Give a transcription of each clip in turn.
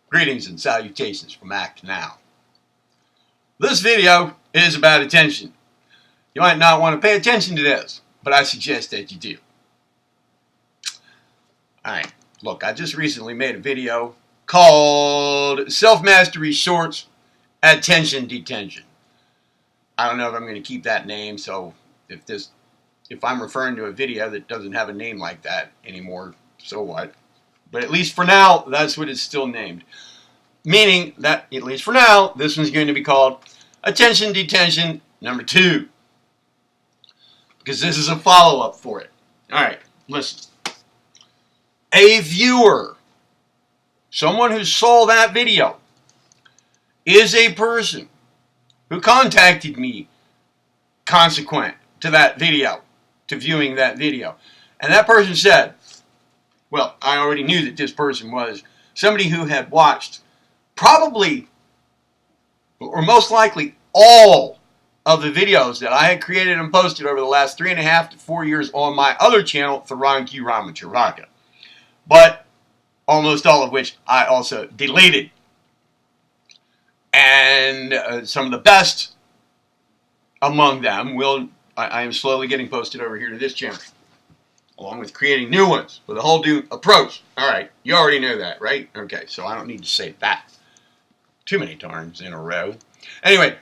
Greetings and salutations from Act Now. This video is about attention. You might not want to pay attention to this, but I suggest that you do. Alright, look, I just recently made a video called Self-Mastery Shorts, Attention Detention. I don't know if I'm going to keep that name, so if I'm referring to a video that doesn't have a name like that anymore, so what? But at least for now, that's what it's still named. Meaning that, at least for now, this one's going to be called Attention Detention number 2. Because this is a follow-up for it. Alright, listen. A viewer, someone who saw that video, is a person who contacted me consequent to that video, to viewing that video. And that person said, well, I already knew that this person was somebody who had watched probably, or most likely, all of the videos that I had created and posted over the last 3.5 to 4 years on my other channel, Tharanki Ramacharaka. But almost all of which I also deleted. And some of the best among them I am slowly getting posted over here to this channel, along with creating new ones with a whole new approach. Alright, you already know that, right? Okay, so I don't need to say that too many times in a row. Anyway,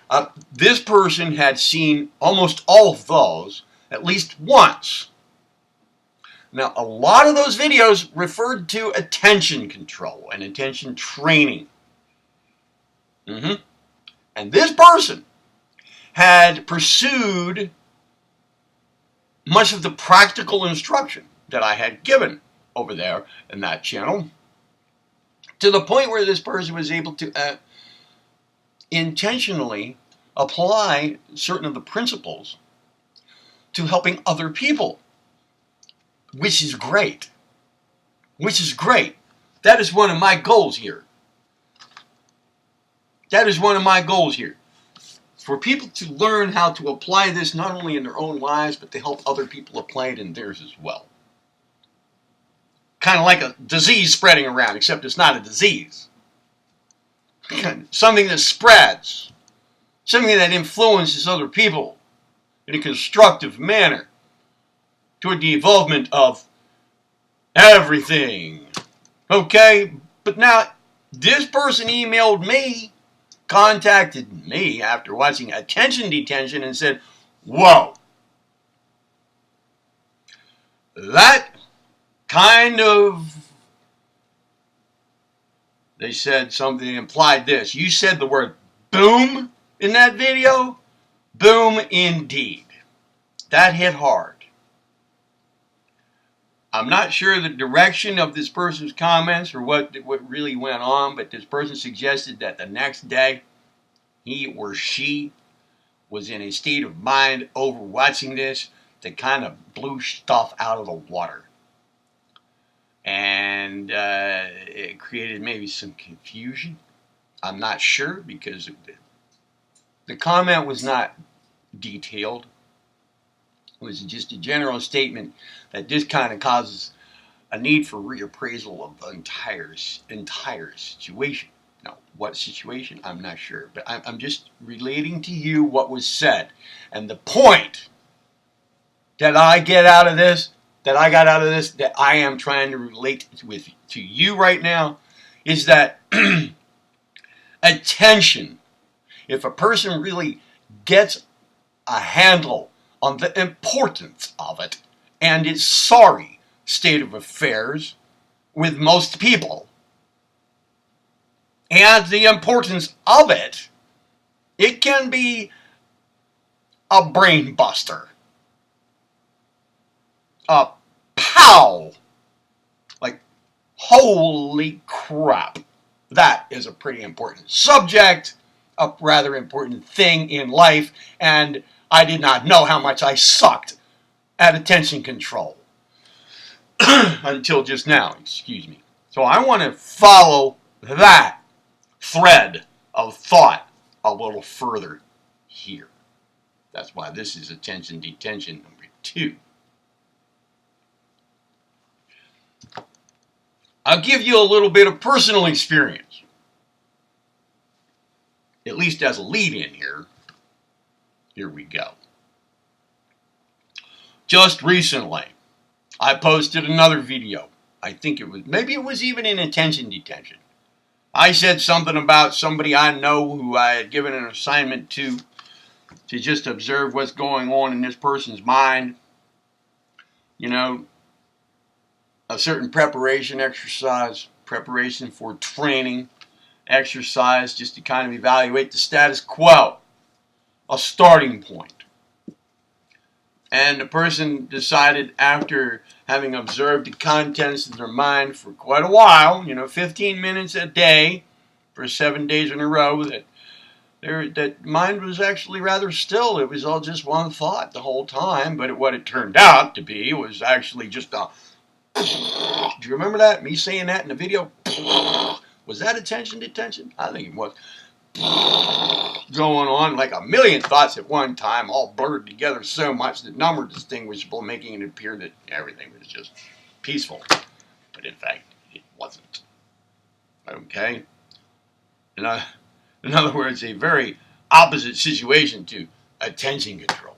this person had seen almost all of those at least once. Now, a lot of those videos referred to attention control and attention training. And this person had pursued much of the practical instruction that I had given over there in that channel, to the point where this person was able to intentionally apply certain of the principles to helping other people, which is great. Which is great. That is one of my goals here. That is one of my goals here. For people to learn how to apply this not only in their own lives, but to help other people apply it in theirs as well. Kind of like a disease spreading around, except it's not a disease. Something that spreads. Something that influences other people in a constructive manner toward the involvement of everything. Okay? But now, this person emailed me, contacted me after watching Attention Detention and said, whoa, that kind of, they said something implied this. You said the word boom in that video? Boom indeed. That hit hard. I'm not sure the direction of this person's comments or what really went on, but this person suggested that the next day he or she was in a state of mind over watching this that kind of blew stuff out of the water. And it created maybe some confusion. I'm not sure, because the comment was not detailed. It was just a general statement that this kind of causes a need for reappraisal of the entire situation. Now, what situation? I'm not sure. But I'm just relating to you what was said. And the point that I got out of this, that I am trying to relate to you right now, is that attention, if a person really gets a handle on the importance of it and its sorry state of affairs with most people, and the importance of it, it can be a brain buster. A pow! Like, holy crap. That is a pretty important subject, a rather important thing in life, and I did not know how much I sucked at attention control. Until just now, excuse me. So I want to follow that thread of thought a little further here. That's why this is Attention Detention number 2. I'll give you a little bit of personal experience at least as a lead-in here. Here we go. Just recently, I posted another video. I think it was, maybe it was even in Attention Detention. I said something about somebody I know who I had given an assignment to just observe what's going on in this person's mind. You know, a certain preparation exercise, preparation for training exercise, just to kind of evaluate the status quo, a starting point. And the person decided, after having observed the contents of their mind for quite a while, 15 minutes a day for 7 days in a row, that mind was actually rather still. It was all just one thought the whole time, but what it turned out to be was actually just a... Do you remember that? Me saying that in the video? Was that Attention Detention? I think it was. Going on like a million thoughts at one time, all blurred together so much that none were distinguishable, making it appear that everything was just peaceful. But in fact, it wasn't. Okay? In other words, a very opposite situation to attention control.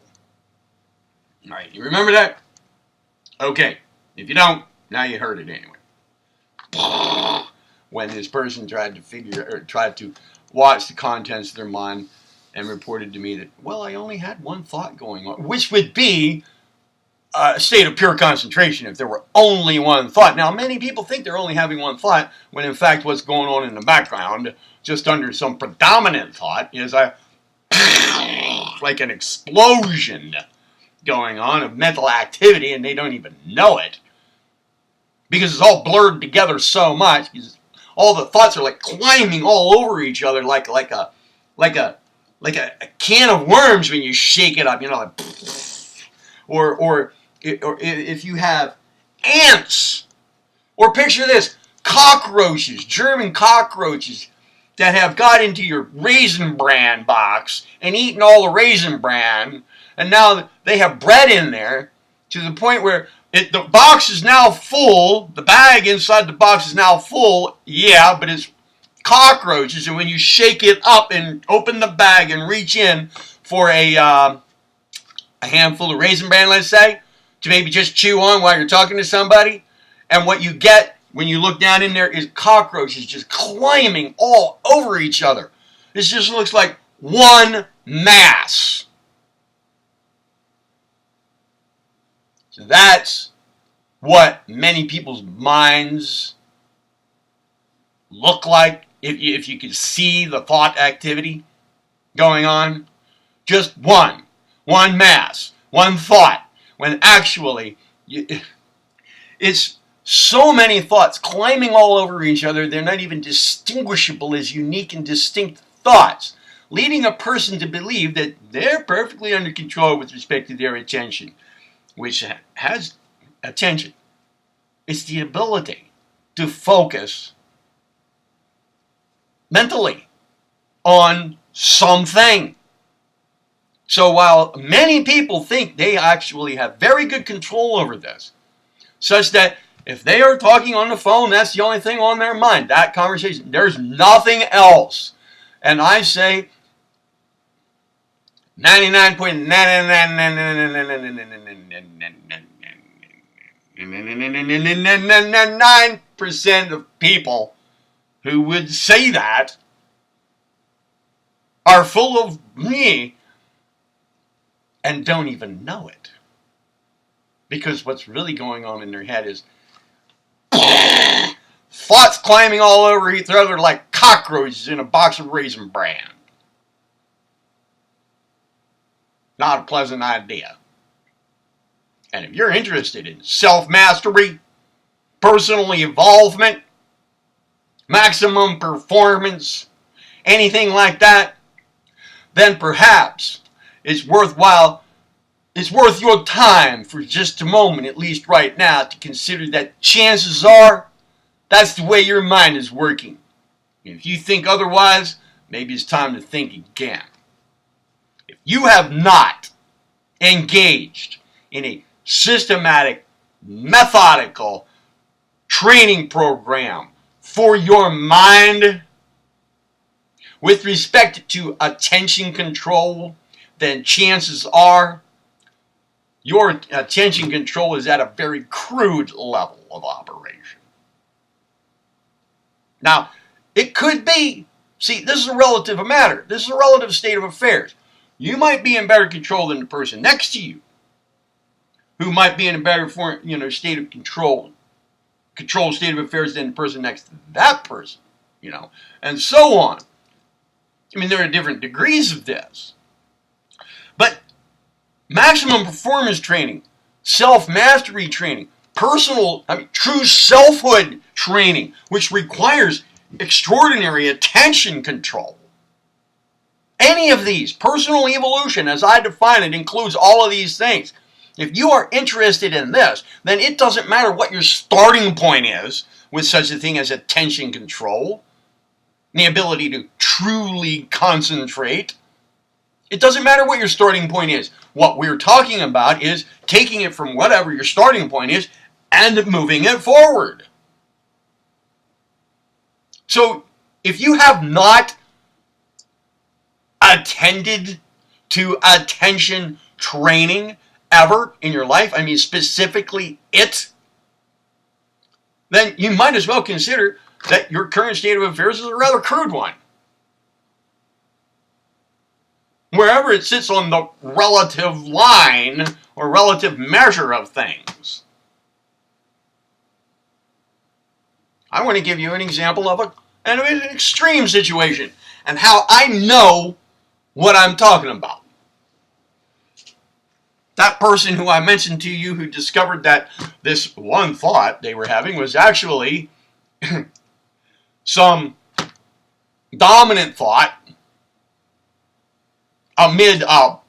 All right, you remember that? Okay. If you don't, now you heard it anyway. When this person tried to watch the contents of their mind and reported to me that, well, I only had one thought going on, which would be a state of pure concentration if there were only one thought. Now, many people think they're only having one thought when, in fact, what's going on in the background, just under some predominant thought, is like an explosion going on of mental activity, and they don't even know it. Because it's all blurred together so much, because all the thoughts are like climbing all over each other, like a can of worms when you shake it up, or if you have ants, or picture this, cockroaches, German cockroaches that have got into your Raisin Bran box and eaten all the Raisin Bran, and now they have bread in there to the point where the box is now full, the bag inside the box is now full, yeah, but it's cockroaches, and when you shake it up and open the bag and reach in for a handful of Raisin Bran, let's say, to maybe just chew on while you're talking to somebody, and what you get when you look down in there is cockroaches just climbing all over each other. This just looks like one mass. So that's what many people's minds look like if you could see the thought activity going on. Just one mass, one thought, when actually it's so many thoughts climbing all over each other, they're not even distinguishable as unique and distinct thoughts, leading a person to believe that they're perfectly under control with respect to their attention, which has attention. It's the ability to focus mentally on something. So while many people think they actually have very good control over this, such that if they are talking on the phone, that's the only thing on their mind, that conversation, there's nothing else. And I say 99% of people who would say that are full of me and don't even know it. Because what's really going on in their head is thoughts climbing all over each other like cockroaches in a box of Raisin Bran. Not a pleasant idea. And if you're interested in self-mastery, personal evolvement, maximum performance, anything like that, then perhaps it's worth your time for just a moment, at least right now, to consider that chances are that's the way your mind is working. If you think otherwise, maybe it's time to think again. If you have not engaged in a systematic, methodical training program for your mind, with respect to attention control, then chances are your attention control is at a very crude level of operation. Now, it could be, see, this is a relative matter. This is a relative state of affairs. You might be in better control than the person next to you, who might be in a better state of control state of affairs than the person next to that person, and so on. I mean, there are different degrees of this. But maximum performance training, self-mastery training, true selfhood training, which requires extraordinary attention control. Any of these, personal evolution, as I define it, includes all of these things. If you are interested in this, then it doesn't matter what your starting point is with such a thing as attention control, the ability to truly concentrate. It doesn't matter what your starting point is. What we're talking about is taking it from whatever your starting point is and moving it forward. So if you have not attended to attention training ever in your life, I mean specifically it, then you might as well consider that your current state of affairs is a rather crude one. Wherever it sits on the relative line or relative measure of things. I want to give you an example of an extreme situation and how I know what I'm talking about. That person who I mentioned to you who discovered that this one thought they were having was actually some dominant thought amid a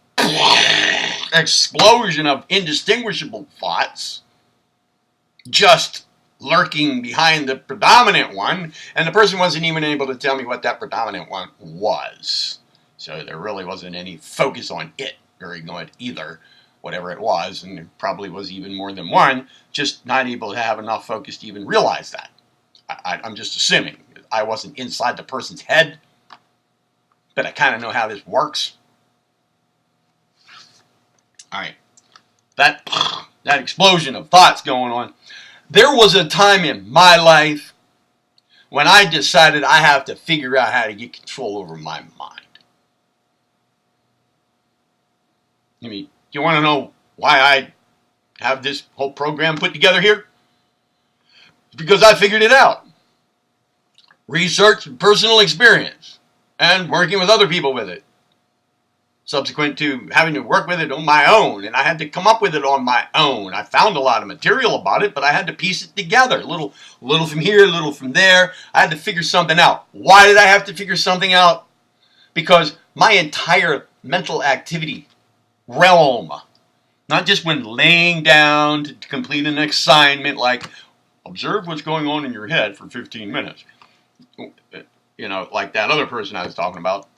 explosion of indistinguishable thoughts just lurking behind the predominant one, and the person wasn't even able to tell me what that predominant one was. So there really wasn't any focus on it very good either, whatever it was, and there probably was even more than one, just not able to have enough focus to even realize that. I'm just assuming. I wasn't inside the person's head, but I kind of know how this works. All right, that explosion of thoughts going on. There was a time in my life when I decided I have to figure out how to get control over my mind. I mean, you want to know why I have this whole program put together here? It's because I figured it out. Research and personal experience, and working with other people with it. Subsequent to having to work with it on my own, and I had to come up with it on my own. I found a lot of material about it, but I had to piece it together. A little from here, a little from there. I had to figure something out. Why did I have to figure something out? Because my entire mental activity realm, not just when laying down to complete an assignment like observe what's going on in your head for 15 minutes, like that other person I was talking about.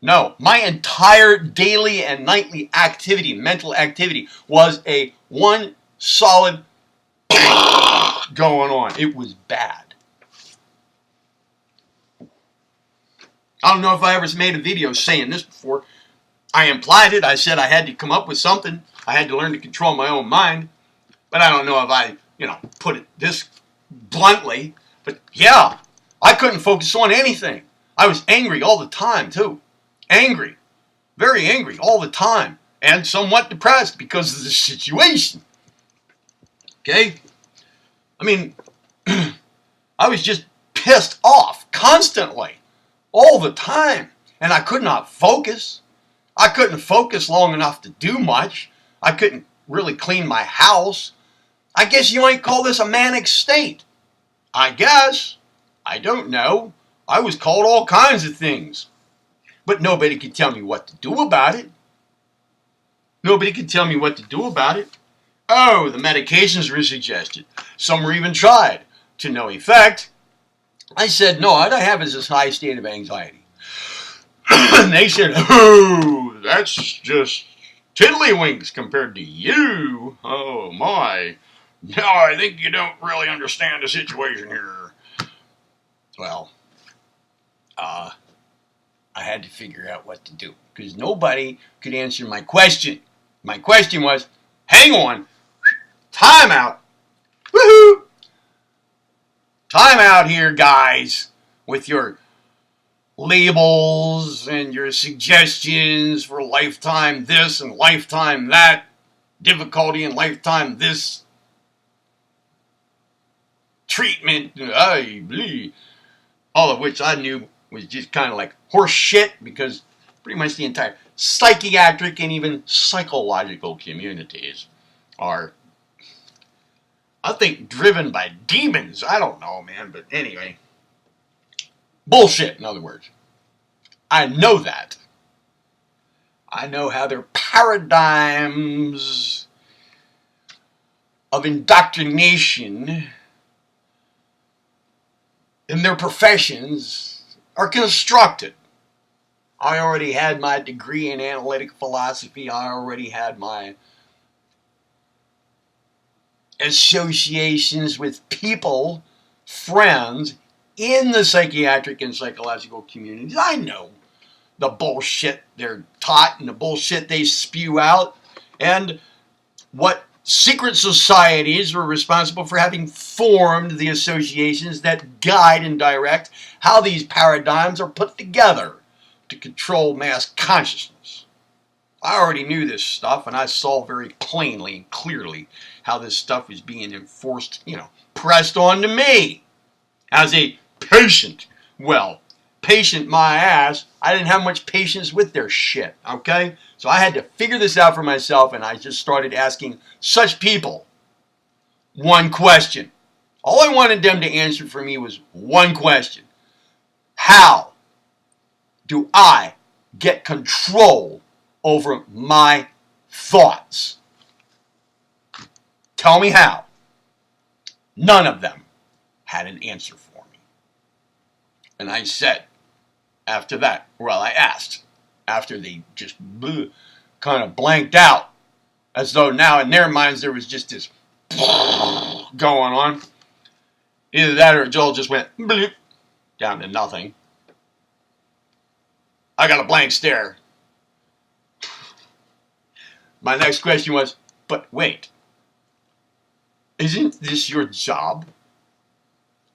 No, my entire daily and nightly activity, mental activity, was a one solid going on. It was bad. I don't know if I ever made a video saying this before. I implied it. I said I had to come up with something. I had to learn to control my own mind. But I don't know if I, put it this bluntly. But yeah, I couldn't focus on anything. I was angry all the time, too. Angry. Very angry all the time. And somewhat depressed because of the situation. Okay? I mean, I was just pissed off constantly. All the time. And I could not focus. I couldn't focus long enough to do much. I couldn't really clean my house. I guess you might call this a manic state. I guess. I don't know. I was called all kinds of things. But nobody could tell me what to do about it. Nobody could tell me what to do about it. Oh, the medications were suggested. Some were even tried. To no effect. I said, no, what I have is this high state of anxiety. And they said, oh, that's just tiddlywinks compared to you. Oh, my. No, I think you don't really understand the situation here. Well, I had to figure out what to do because nobody could answer my question. My question was, hang on, time out, woohoo, time out here, guys, with your labels and your suggestions for lifetime this and lifetime that, difficulty in lifetime this, treatment, all of which I knew was just kind of like horse shit because pretty much the entire psychiatric and even psychological communities are, I think, driven by demons. I don't know, man, but anyway. Bullshit, in other words. I know that. I know how their paradigms of indoctrination in their professions are constructed. I already had my degree in analytic philosophy. I already had my associations with people, friends, in the psychiatric and psychological communities. I know the bullshit they're taught and the bullshit they spew out and what secret societies were responsible for having formed the associations that guide and direct how these paradigms are put together to control mass consciousness. I already knew this stuff, and I saw very plainly and clearly how this stuff was being enforced, pressed onto me as a patient. Well, patient my ass. I didn't have much patience with their shit, okay? So I had to figure this out for myself, and I just started asking such people one question. All I wanted them to answer for me was one question. How do I get control over my thoughts? Tell me how. None of them had an answer for me. And I said, after that, I asked, after they just kind of blanked out, as though now in their minds there was just this going on. Either that or Joel just went bloop, down to nothing. I got a blank stare. My next question was, but wait, isn't this your job?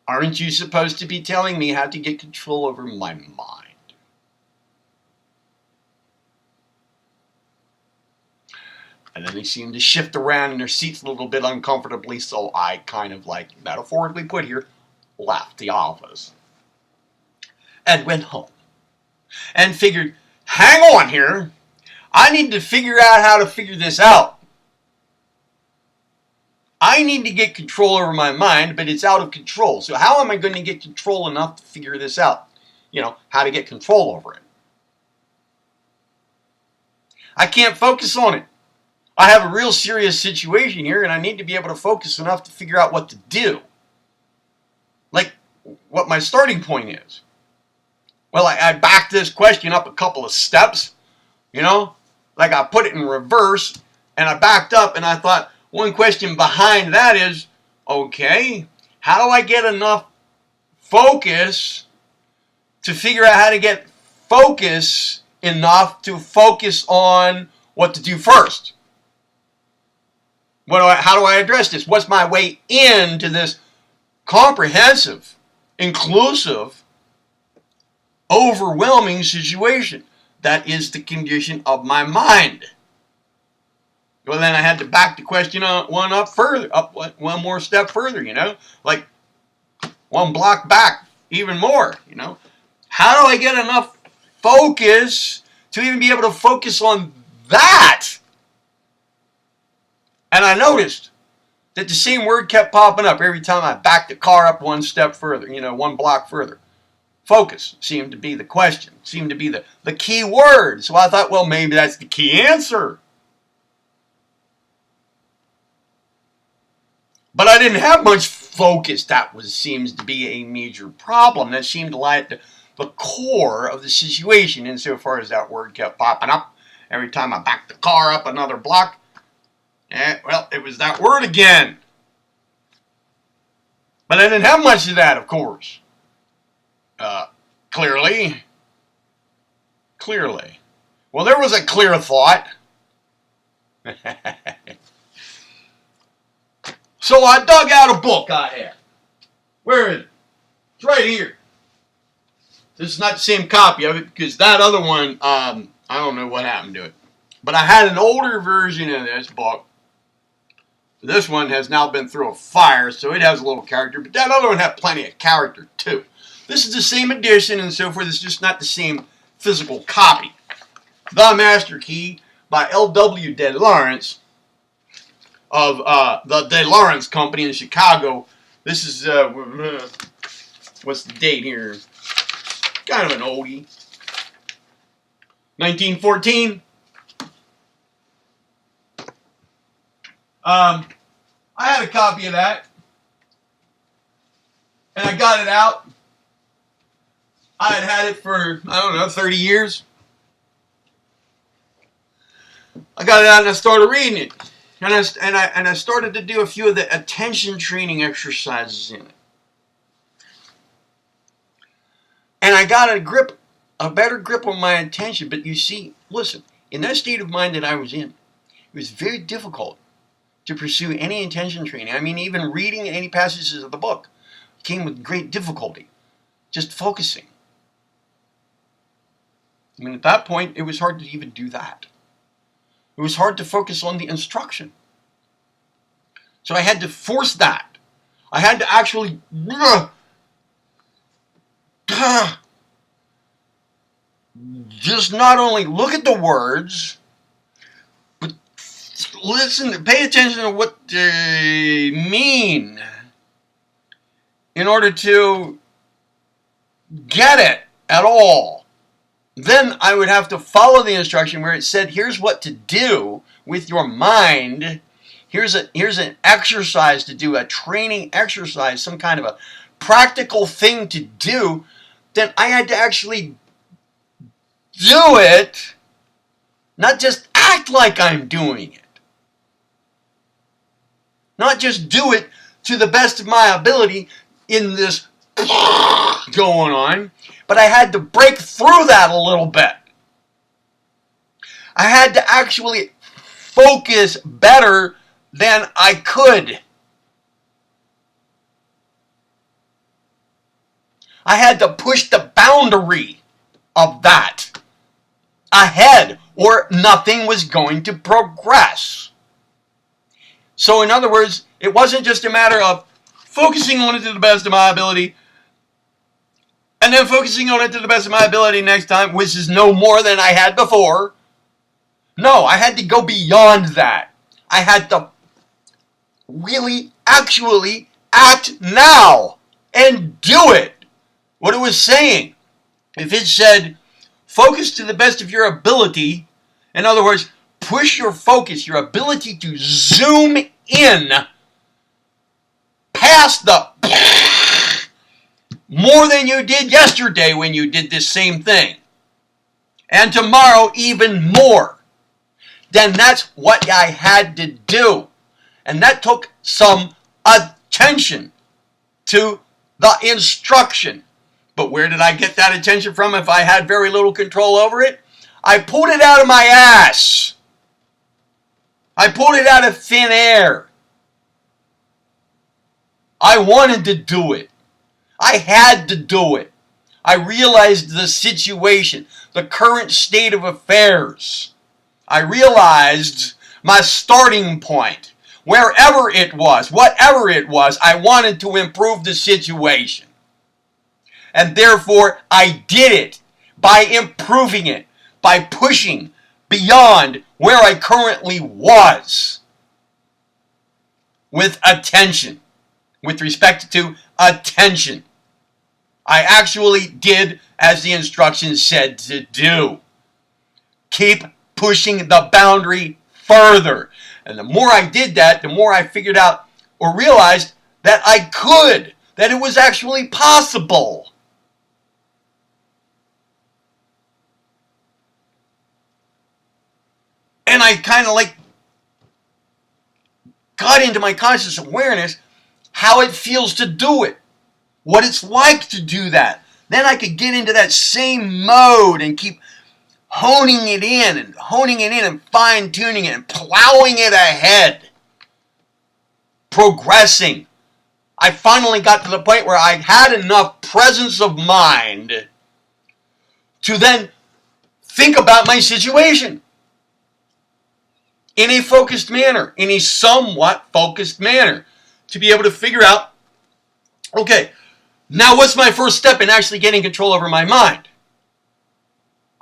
Aren't you supposed to be telling me how to get control over my mind? And then they seemed to shift around in their seats a little bit uncomfortably, so I kind of, metaphorically put here, left the office. And went home. And figured, hang on here, I need to figure out how to figure this out. I need to get control over my mind, but it's out of control. So how am I going to get control enough to figure this out? How to get control over it. I can't focus on it. I have a real serious situation here, and I need to be able to focus enough to figure out what to do. Like, what my starting point is. Well, I backed this question up a couple of steps, I put it in reverse, and I backed up, and I thought, one question behind that is, okay, how do I get enough focus to figure out how to get focus enough to focus on what to do first? How do I address this? What's my way into this comprehensive, inclusive, overwhelming situation that is the condition of my mind? Well, then I had to back the question one more step further, like one block back even more, How do I get enough focus to even be able to focus on that? And I noticed that the same word kept popping up every time I backed the car up one step further, one block further. Focus seemed to be the question, seemed to be the key word. So I thought, well, maybe that's the key answer. But I didn't have much focus. That seems to be a major problem. That seemed to lie at the core of the situation insofar as that word kept popping up. Every time I backed the car up another block, it was that word again. But I didn't have much of that, of course. Clearly. Clearly. Well, there was a clear thought. So I dug out a book I had. Where is it? It's right here. This is not the same copy of it because that other one, I don't know what happened to it. But I had an older version of this book. This one has now been through a fire, so it has a little character. But that other one had plenty of character, too. This is the same edition and so forth. It's just not the same physical copy. The Master Key by L.W. De Lawrence of the De Lawrence Company in Chicago. This is, what's the date here? Kind of an oldie. 1914. I had a copy of that. And I got it out. I had it for, I don't know, 30 years. I got it out and I started reading it. And I started to do a few of the attention training exercises in it. And I got a better grip on my attention. But you see, listen, in that state of mind that I was in, it was very difficult to pursue any attention training. I mean, even reading any passages of the book came with great difficulty. Just focusing. I mean, at that point, it was hard to even do that. It was hard to focus on the instruction. So I had to force that. I had to actually just not only look at the words, but listen, pay attention to what they mean in order to get it at all. Then I would have to follow the instruction where it said, here's what to do with your mind. Here's an exercise to do, a training exercise, some kind of a practical thing to do. Then I had to actually do it, not just act like I'm doing it. Not just do it to the best of my ability in this going on, but I had to break through that a little bit. I had to actually focus better than I could. I had to push the boundary of that ahead, or nothing was going to progress. So in other words, it wasn't just a matter of focusing on it to the best of my ability, and then focusing on it to the best of my ability next time, which is no more than I had before. No, I had to go beyond that. I had to really, actually act now and do it. What it was saying. If it said, focus to the best of your ability, in other words, push your focus, your ability to zoom in past the more than you did yesterday when you did this same thing, and tomorrow even more, then that's what I had to do. And that took some attention to the instruction. But where did I get that attention from if I had very little control over it? I pulled it out of my ass. I pulled it out of thin air. I wanted to do it. I had to do it. I realized the situation, the current state of affairs. I realized my starting point. Wherever it was, whatever it was, I wanted to improve the situation. And therefore, I did it by improving it, by pushing beyond where I currently was with attention, with respect to attention. I actually did as the instructions said to do. Keep pushing the boundary further. And the more I did that, the more I figured out or realized that I could, that it was actually possible. And I kind of like got into my conscious awareness how it feels to do it. What it's like to do that. Then I could get into that same mode and keep honing it in and fine-tuning it and plowing it ahead, progressing. I finally got to the point where I had enough presence of mind to then think about my situation in a focused manner, in a somewhat focused manner, to be able to figure out, okay, now what's my first step in actually getting control over my mind?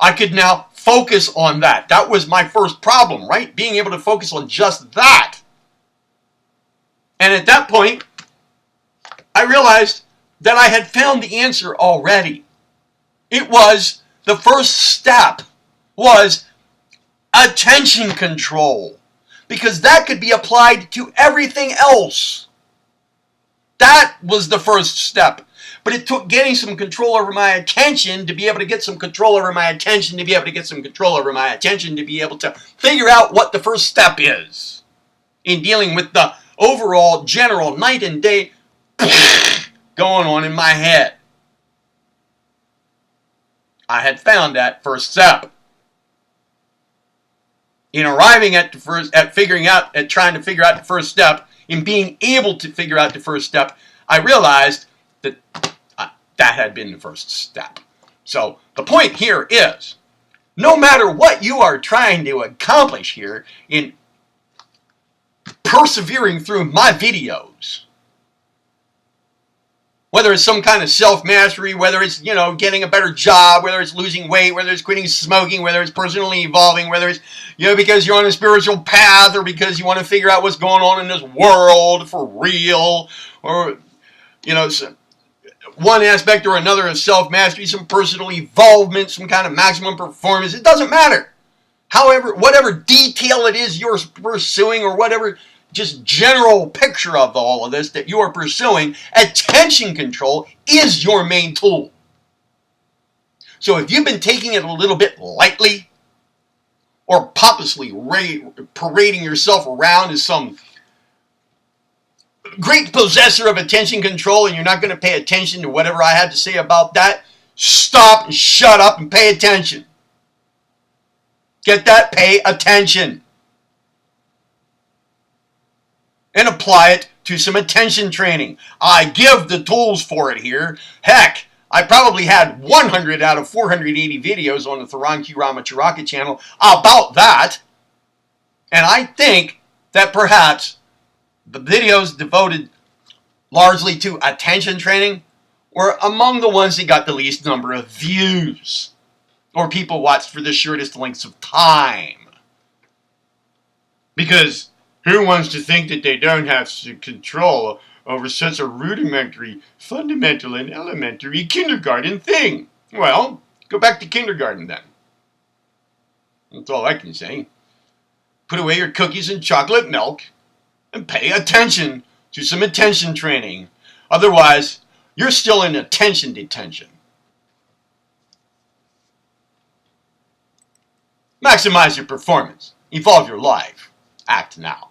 I could now focus on that. That was my first problem, right? Being able to focus on just that. And at that point, I realized that I had found the answer already. It was, the first step was attention control, because that could be applied to everything else. That was the first step. But it took getting some control over my attention to be able to get some control over my attention, to be able to get some control over my attention, to be able to figure out what the first step is in dealing with the overall general night and day going on in my head. I had found that first step. In arriving at the first, trying to figure out the first step, in being able to figure out the first step, I realized that that had been the first step. So the point here is, no matter what you are trying to accomplish here in persevering through my videos, whether it's some kind of self-mastery, whether it's, getting a better job, whether it's losing weight, whether it's quitting smoking, whether it's personally evolving, whether it's, because you're on a spiritual path, or because you want to figure out what's going on in this world for real, or, one aspect or another of self-mastery, some personal evolvement, some kind of maximum performance, it doesn't matter. However, whatever detail it is you're pursuing, or whatever just general picture of all of this that you are pursuing, attention control is your main tool. So if you've been taking it a little bit lightly, or pompously parading yourself around as some great possessor of attention control, and you're not going to pay attention to whatever I have to say about that, stop and shut up and pay attention. Get that? Pay attention. And apply it to some attention training. I give the tools for it here. Heck, I probably had 100 out of 480 videos on the Tharan Q Ramacharaka channel about that. And I think that perhaps the videos devoted largely to attention training were among the ones that got the least number of views, or people watched for the shortest lengths of time. Because who wants to think that they don't have control over such a rudimentary, fundamental, and elementary kindergarten thing? Well, go back to kindergarten then. That's all I can say. Put away your cookies and chocolate milk and pay attention to some attention training. Otherwise, you're still in attention detention. Maximize your performance. Evolve your life. Act now.